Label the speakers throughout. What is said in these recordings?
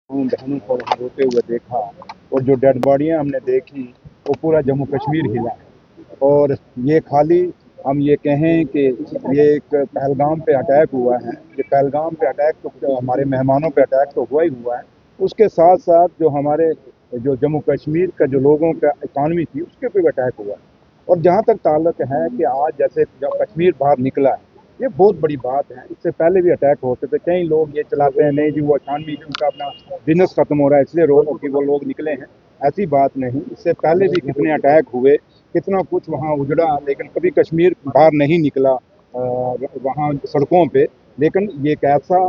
Speaker 1: उन बहनों को वहाँ रोते हुए देखा और जो डेड बॉडियाँ हमने देखी वो पूरा जम्मू कश्मीर हिला है। और ये खाली हम ये कहें कि ये एक पहलगाम पे अटैक हुआ है, ये पहलगाम पे अटैक तो हमारे मेहमानों पे अटैक तो हुआ ही हुआ है, उसके साथ साथ जो हमारे जो जम्मू कश्मीर का जो लोगों का इकॉनमी थी उसके पे भी अटैक हुआ है। और जहाँ तक ताल्लुक है कि आज जैसे जब कश्मीर बाहर निकला है, ये बहुत बड़ी बात है। इससे पहले भी अटैक होते थे, कई लोग ये चलाते हैं नहीं जी वो इकॉनमी उनका अपना बिजनेस खत्म हो रहा है इसलिए कि वो लोग निकले हैं। ऐसी बात नहीं, इससे पहले भी कितने अटैक हुए, कितना कुछ वहाँ उजड़ा, लेकिन कभी कश्मीर बाहर नहीं निकला वहाँ सड़कों पे। लेकिन ये एक ऐसा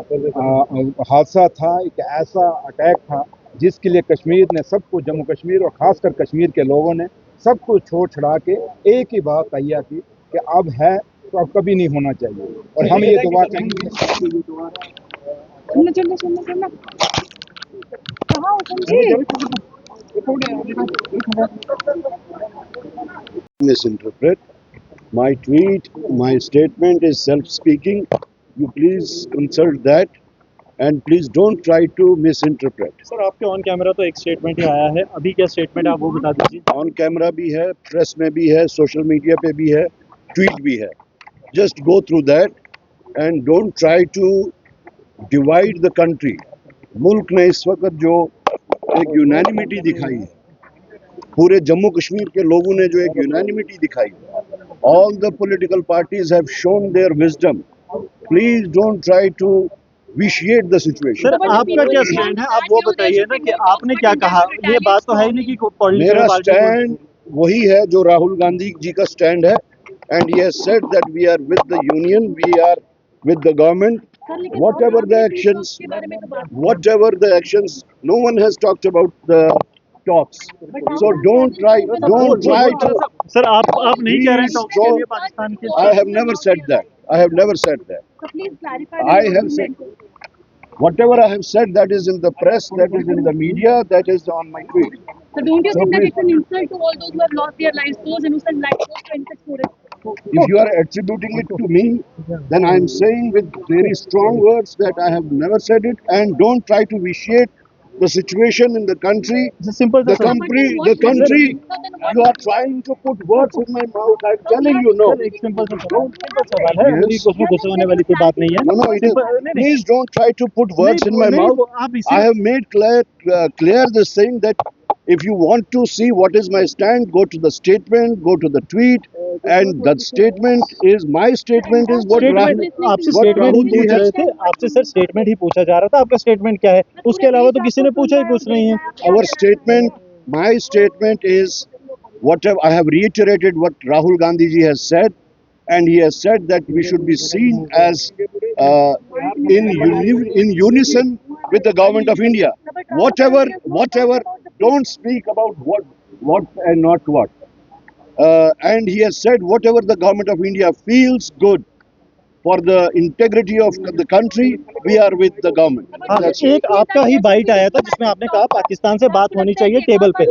Speaker 1: हादसा था, एक ऐसा अटैक था जिसके लिए कश्मीर ने सब कुछ, जम्मू कश्मीर और खासकर कश्मीर के लोगों ने सब कुछ छोड़ छड़ा के एक ही बात तैयार की कि अब है तो अब कभी नहीं होना चाहिए। और हम ये दुआ करेंगे।
Speaker 2: Misinterpret. My tweet, my statement is self-speaking. You please consult that and please don't try to misinterpret.
Speaker 3: Sir आपके ऑन कैमरा तो एक स्टेटमेंट ही आया है, अभी क्या स्टेटमेंट है आप वो बता दीजिए।
Speaker 2: ऑन कैमरा भी है, प्रेस में भी है, सोशल मीडिया पे भी है, ट्वीट भी है. Just go through that and don't try to divide the country. मुल्क ने इस वक्त जो एक यूनानिमिटी दिखाई है, पूरे जम्मू कश्मीर के लोगों ने जो एक यूनानिमिटी दिखाई, all the political parties have shown their wisdom. Please don't try to vitiate the situation.
Speaker 3: Sir आपका क्या स्टैंड है आप वो बताइए ना कि आपने क्या कहा, ये बात तो है ही नहीं कि
Speaker 2: मेरा स्टैंड वही है जो राहुल गांधी जी का स्टैंड है, and he has said that we are with the union, we are with the government. Whatever the actions, no one has talked about the talks. So don't try to.
Speaker 3: Sir आप नहीं कह रहे हैं talks के लिए पाकिस्तान के।
Speaker 2: I have never said that. I have never said that.
Speaker 4: So please clarify.
Speaker 2: I have said whatever I have said, that is in the press, that is in the media, that is on my tweet.
Speaker 4: So don't you
Speaker 2: So
Speaker 4: think that
Speaker 2: please,
Speaker 4: it's an insult to all those who have lost their lives, those innocent lives, those 26 tourists?
Speaker 2: if you are attributing it to me, then I am saying with very strong words that I have never said it, and don't try to vitiate the situation in the country.
Speaker 3: Simple
Speaker 2: The country, you are trying to put words in my mouth. I'm telling you, no.
Speaker 3: एक simple सवाल है,
Speaker 2: Yes.
Speaker 3: उसमें गुस्सा होने वाली कोई बात नहीं है।
Speaker 2: No, it is. Please don't try to put words in my mouth. I have made clear this thing that if you want to see what is my stand, go to the statement, go to the tweet, and that statement is my statement is what
Speaker 3: आपसे statement ही पूछ रहे थे, आपसे sir statement ही पूछा जा रहा था, आपका स्टेटमेंट क्या है, उसके अलावा तो किसी ने पूछा ही कुछ नहीं है।
Speaker 2: Our statement, my statement is whatever I have reiterated what Rahul Gandhi ji has said, and he has said that we should be seen as in unison with the government of India. Whatever, don't speak about what and not what. And he has said whatever the government of India feels good for the integrity of the country, we are with the government. That's it.
Speaker 3: एक आपका ही bite आया था जिसमें आपने कहा पाकिस्तान से बात होनी चाहिए टेबल पे।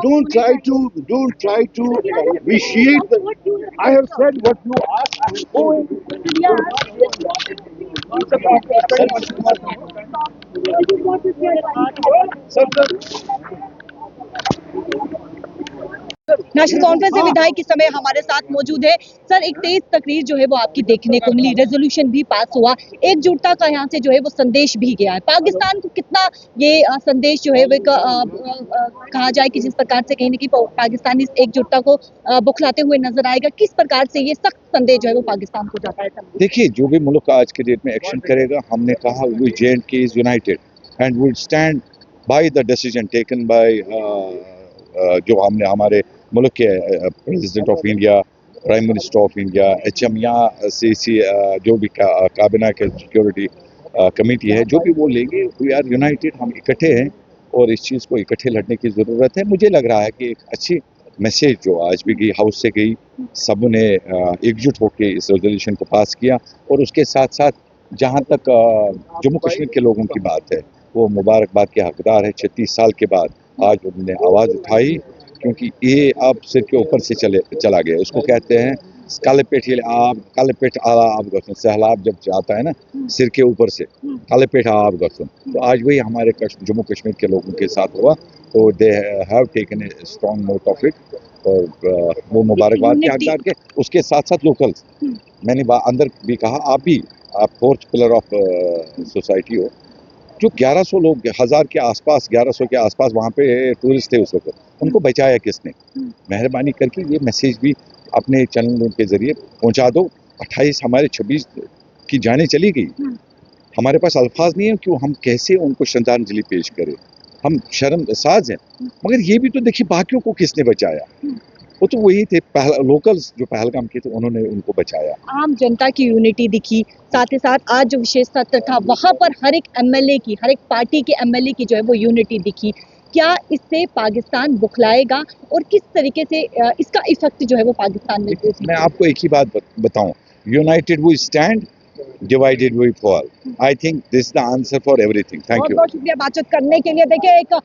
Speaker 2: Don't try to vitiate. I have said what you asked. I have told
Speaker 5: national conference से विधायक इस समय हमारे साथ मौजूद है। सर एक तेज तकरीर जो है वो आपकी देखने को मिली, रेजोल्यूशन भी पास हुआ, एकजुटता का यहाँ से जो है वो संदेश भी गया है। पाकिस्तान को कितना ये संदेश जो है वो कहा जाए कि जिस प्रकार से कहीं ना कहीं पाकिस्तान इस एकजुटता को बौखलाते हुए नजर आएगा, किस प्रकार से ये सख्त संदेश जो है वो पाकिस्तान को जाता है?
Speaker 6: देखिए, जो भी मुल्क आज के डेट में एक्शन करेगा, हमने कहा J&K is United and will stand by the decision taken by जो हमने हमारे मुल्क के president of India, prime minister of India, HM या CC जो भी काबिना के सिक्योरिटी कमेटी है, जो भी वो लेंगे, वी आर यूनाइटेड, हम इकट्ठे हैं और इस चीज़ को इकट्ठे लड़ने की ज़रूरत है। मुझे लग रहा है कि एक अच्छी मैसेज जो आज भी गई हाउस से गई, सब ने एकजुट होकर इस रेजोल्यूशन को पास किया। और उसके साथ साथ जहाँ तक जम्मू कश्मीर के लोगों की बात है, वो मुबारकबाद के हकदार है। 36 साल के बाद आज उन्होंने आवाज़ उठाई, क्योंकि ये अब सिर के ऊपर से चला गया। उसको कहते हैं कालेपेट कालेपेट आला आब गठन सैलाब जब जाता है ना सिर के ऊपर से कालेपेट आब गठन, तो आज वही हमारे जम्मू कश्मीर के लोगों के साथ हुआ, तो they have taken a strong note of it, और वो मुबारकबाद के हकदार के। उसके साथ साथ लोकल्स, मैंने अंदर भी कहा, आप फोर्थ पिलर ऑफ सोसाइटी हो, जो 1100 लोग 1000 के आसपास 1100 के आसपास वहाँ पे टूरिस्ट थे उस वक्त, उनको बचाया किसने? मेहरबानी करके ये मैसेज भी अपने चैनलों के जरिए पहुँचा दो। 28 हमारे 26 की जाने चली गई, हमारे पास अल्फाज नहीं है कि हम कैसे उनको श्रद्धांजलि पेश करें, हम शर्मसाज हैं। मगर ये भी तो देखिए बाकियों को किसने बचाया, वो तो वही थे लोकल्स जो पहलगाम के थे, उन्होंने उनको बचाया।
Speaker 5: आम जनता की यूनिटी दिखी, साथ ही साथ आज जो विशेष सत्र था वहां पर हर एक एमएलए की, हर एक पार्टी के एमएलए की जो है वो यूनिटी दिखी। क्या इससे पाकिस्तान बुखलाएगा और किस तरीके से इसका इफेक्ट जो है वो पाकिस्तान में
Speaker 6: मैं आपको एक ही बात बताऊं, united we stand, divided we fall. I think this the answer for everything. Thank
Speaker 5: बहुत
Speaker 6: यू।
Speaker 5: बहुत शुक्रिया बातचीत करने के लिए। देखिए, एक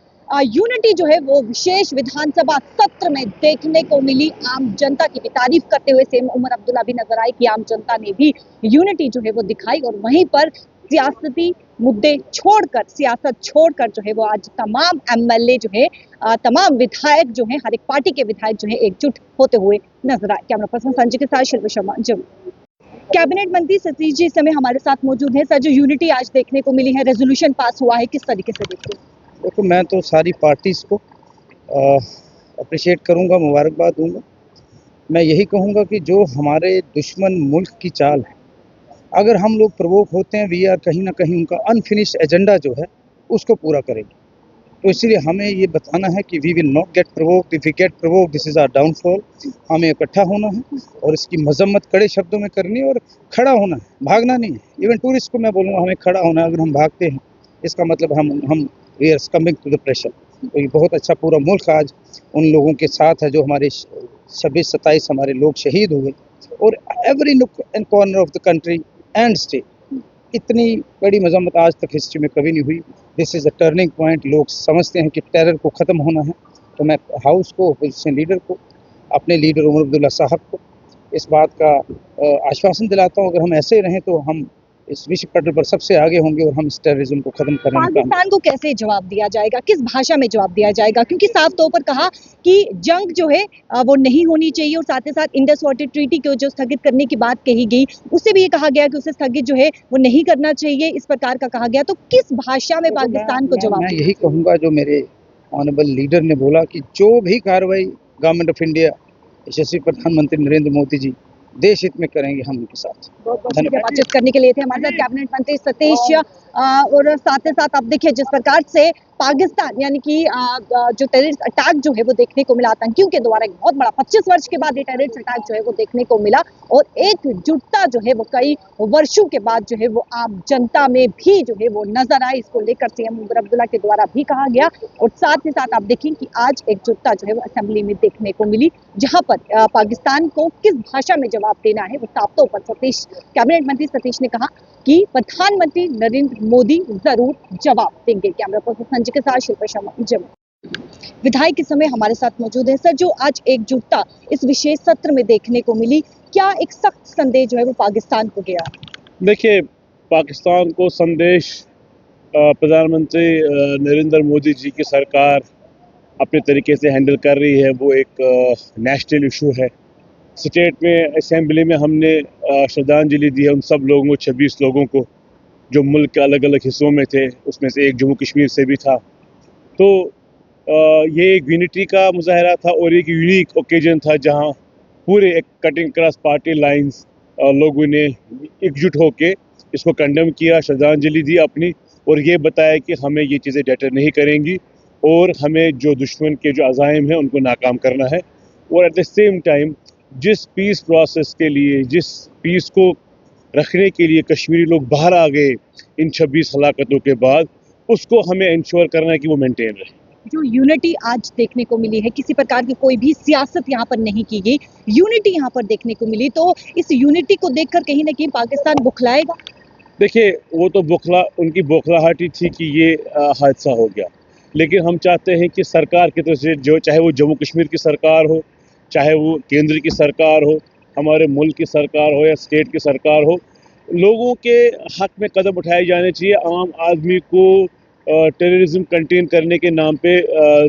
Speaker 5: यूनिटी जो है वो विशेष विधानसभा सत्र में देखने को मिली। आम जनता की भी तारीफ करते हुए सेम उमर अब्दुल्ला भी नजर आए कि आम जनता ने भी यूनिटी जो है वो दिखाई, और वहीं पर सियासती मुद्दे छोड़कर, सियासत छोड़कर जो है वो आज तमाम एमएलए जो है, तमाम विधायक जो है, हर एक पार्टी के विधायक जो है एकजुट होते हुए नजर आए। कैमरा पर्सन संजय के साथ शिल्पा शर्मा, जम्मू। कैबिनेट मंत्री सतीश जी इस समय हमारे साथ मौजूद है। सर, जो यूनिटी आज देखने को मिली है, रेजोल्यूशन पास हुआ है, किस तरीके से देखते हैं?
Speaker 7: देखो, मैं तो सारी पार्टीज़ को अप्रिशिएट करूंगा, मुबारकबाद दूंगा। मैं यही कहूंगा कि जो हमारे दुश्मन मुल्क की चाल है, अगर हम लोग प्रवोक होते हैं, वी आर कहीं ना कहीं उनका अनफिनिश्ड एजेंडा जो है उसको पूरा करेंगे। तो इसलिए हमें ये बताना है कि we will not get provoked, if we get provoked this is our downfall. हमें इकट्ठा होना है और इसकी मजम्मत कड़े शब्दों में करनी है और खड़ा होना है, भागना नहीं है। इवन टूरिस्ट को मैं बोलूँगा हमें खड़ा होना है। अगर हम भागते हैं इसका मतलब हम we are succumbing to the pressure. तो ये बहुत अच्छा, पूरा मुल्क आज उन लोगों के साथ है जो हमारे 26-27 हमारे लोग शहीद हुए, और एवरी नुक and corner of the country and state, इतनी बड़ी मजम्मत आज तक हिस्ट्री में कभी नहीं हुई। This is a turning point. लोग समझते हैं कि टेरर को ख़त्म होना है। तो मैं हाउस को, अपोजिशन लीडर को, अपने लीडर उमर अब्दुल्ला साहब को इस बात का आश्वासन दिलाता हूँ, अगर हम ऐसे रहें तो हम इस विश्व पटल पर सबसे आगे होंगे और हम इस टेररिज्म को खत्म करने का।
Speaker 5: पाकिस्तान को कैसे जवाब दिया जाएगा, किस भाषा में जवाब दिया जाएगा? क्योंकि साफ तौर पर कहा कि जंग जो है वो नहीं होनी चाहिए, और साथ ही साथ इंडस वाटर ट्रीटी को जो स्थगित करने की बात कही गई, उससे भी ये कहा गया कि उसे स्थगित जो है वो नहीं करना चाहिए, इस प्रकार का कहा गया। तो किस भाषा में पाकिस्तान को जवाब?
Speaker 7: मैं यही कहूँगा जो मेरे ऑनरेबल लीडर ने बोला कि जो भी कार्रवाई गवर्नमेंट ऑफ इंडिया, यशस्वी प्रधानमंत्री नरेंद्र मोदी जी देश हित में करेंगे, हम उनके साथ।
Speaker 5: धन्यवाद। बातचीत करने के लिए थे हमारे साथ कैबिनेट मंत्री सतीश, और साथ ही साथ आप देखिए जिस प्रकार से पाकिस्तान, यानी कि जो टेररिस्ट अटैक जो है वो देखने को मिला, आतंकियों के द्वारा एक बहुत बड़ा 25 वर्ष के बाद ये टेररिस्ट अटैक जो है वो देखने को मिला, और एकजुटता जो है वो कई वर्षों के बाद जो है वो आम जनता में भी जो है वो नजर आई। इसको लेकर सीएम उमर अब्दुल्ला के द्वारा भी कहा गया, और साथ ही साथ आप देखें कि आज एकजुटता जो है वो असेंबली में देखने को मिली, जहां पर पाकिस्तान को किस भाषा में जवाब देना है वो साफ तौर पर कैबिनेट मंत्री सतीश ने कहा कि प्रधानमंत्री नरेंद्र मोदी जरूर जवाब देंगे। कैमरा पर्सन संजय के साथ शिल्पा शर्मा, जम्मू। विधायक इस समय हमारे साथ मौजूद है। सर, जो आज एकजुटता इस विशेष सत्र में देखने को मिली, क्या एक सख्त संदेश जो है वो पाकिस्तान को गया?
Speaker 8: देखिए, पाकिस्तान को संदेश प्रधानमंत्री नरेंद्र मोदी जी की सरकार अपने तरीके से हैंडल कर रही है। वो एक नेशनल इशू है। स्टेट में असेंबली में हमने श्रद्धांजलि दी है उन सब लोगों को, 26 लोगों को जो मुल्क के अलग अलग हिस्सों में थे, उसमें से एक जम्मू कश्मीर से भी था। तो ये एक यूनिटी का मुजाहरा था और एक यूनिक ओकेजन था जहां पूरे एक कटिंग क्रॉस पार्टी लाइंस लोगों ने एकजुट होकर इसको कंडेम किया, श्रद्धांजलि दी अपनी, और ये बताया कि हमें ये चीज़ें डेटर नहीं करेंगी और हमें जो दुश्मन के जो अज़ाइम हैं उनको नाकाम करना है। और एट द सेम टाइम जिस पीस प्रोसेस के लिए, जिस पीस को रखने के लिए कश्मीरी लोग बाहर आ गए इन 26 हलाकतों के बाद, उसको हमें इंश्योर करना है कि वो मेंटेन रहे।
Speaker 5: जो यूनिटी आज देखने को मिली है, किसी प्रकार की कोई भी सियासत यहाँ पर नहीं की गई, यूनिटी यहाँ पर देखने को मिली, तो इस यूनिटी को देखकर कहीं ना कहीं पाकिस्तान बुखलाएगा?
Speaker 8: देखिए, वो तो उनकी बौखलाहट ही थी कि ये हादसा हो गया, लेकिन हम चाहते हैं कि सरकार की तरफ से, जो चाहे वो जम्मू कश्मीर की सरकार हो, चाहे वो केंद्र की सरकार हो, हमारे मुल्क की सरकार हो या स्टेट की सरकार हो, लोगों के हक में कदम उठाए जाने चाहिए। आम आदमी को टेररिज्म कंटेन करने के नाम पे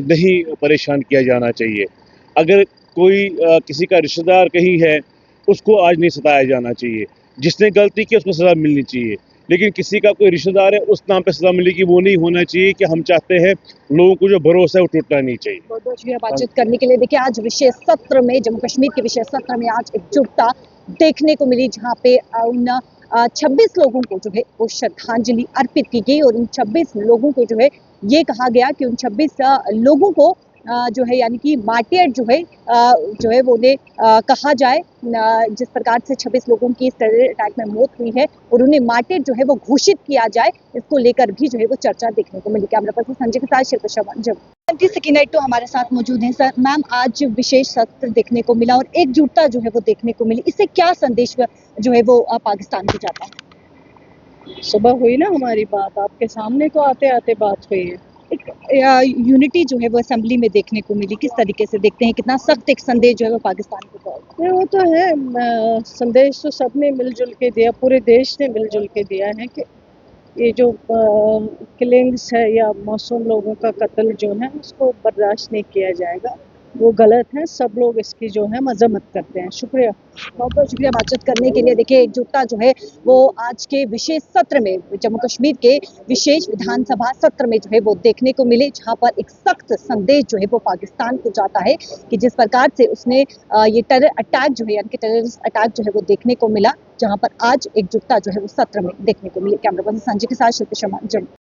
Speaker 8: नहीं परेशान किया जाना चाहिए। अगर कोई किसी का रिश्तेदार कहीं है, उसको आज नहीं सताया जाना चाहिए। जिसने गलती की उसको सज़ा मिलनी चाहिए, लेकिन किसी का कोई रिश्तेदार है उस नाम पे सज़ा मिलेगी, वो नहीं होना चाहिए। कि हम चाहते हैं लोगों को जो भरोसा है वो टूटना नहीं चाहिए।
Speaker 5: बहुत बहुत शुक्रिया बातचीत करने के लिए। देखिए, आज विशेष सत्र में, जम्मू कश्मीर के विशेष सत्र में आज एकजुटता देखने को मिली, जहां पे उन 26 लोगों को जो है वो श्रद्धांजलि अर्पित की गई। और उन 26 लोगों को जो है ये कहा गया कि उन 26 लोगों को जो है यानी कि मार्टियर जो है वो उन्हें कहा जाए। जिस प्रकार से 26 लोगों की इस टेरर अटैक में मौत हुई है और उन्हें मार्टियर जो है वो घोषित किया जाए, इसको लेकर भी जो है वो चर्चा देखने को मिली। कैमरा पर्सन संजय के साथ शिल्पा शर्मा, जम्मू। मंत्री सकीना तो हमारे साथ मौजूद हैं। सर, मैम, आज विशेष सत्र देखने को मिला और एकजुटता जो है वो देखने को मिली, इससे क्या संदेश जो है वो पाकिस्तान को जाता है?
Speaker 9: सुबह हुई ना हमारी बात, आपके सामने तो आते आते बात हुई है।
Speaker 5: एक यूनिटी जो है वो असेंबली में देखने को मिली, किस तरीके से देखते हैं, कितना सख्त एक संदेश जो है वो पाकिस्तान को जाएगा?
Speaker 9: वो तो है, संदेश तो सबने मिलजुल के दिया, पूरे देश ने मिलजुल के दिया है कि ये जो किलिंग्स है या मासूम लोगों का कत्ल जो है उसको बर्दाश्त नहीं किया जाएगा, वो गलत है। सब लोग इसकी जो है मजम्मत करते हैं। शुक्रिया,
Speaker 5: बहुत बहुत शुक्रिया बातचीत करने के लिए। देखिए, एकजुटता जो है वो आज के विशेष सत्र में, जम्मू कश्मीर के विशेष विधानसभा सत्र में जो है वो देखने को मिले, जहां पर एक सख्त संदेश जो है वो पाकिस्तान को जाता है कि जिस प्रकार से उसने ये टेरर अटैक जो है यानी कि टेररिस्ट अटैक जो है वो देखने को मिला, जहां पर आज एकजुटता जो है वो सत्र में देखने को मिली। कैमरा पर्सन संजय के साथ शिल्पा शर्मा, जम्मू।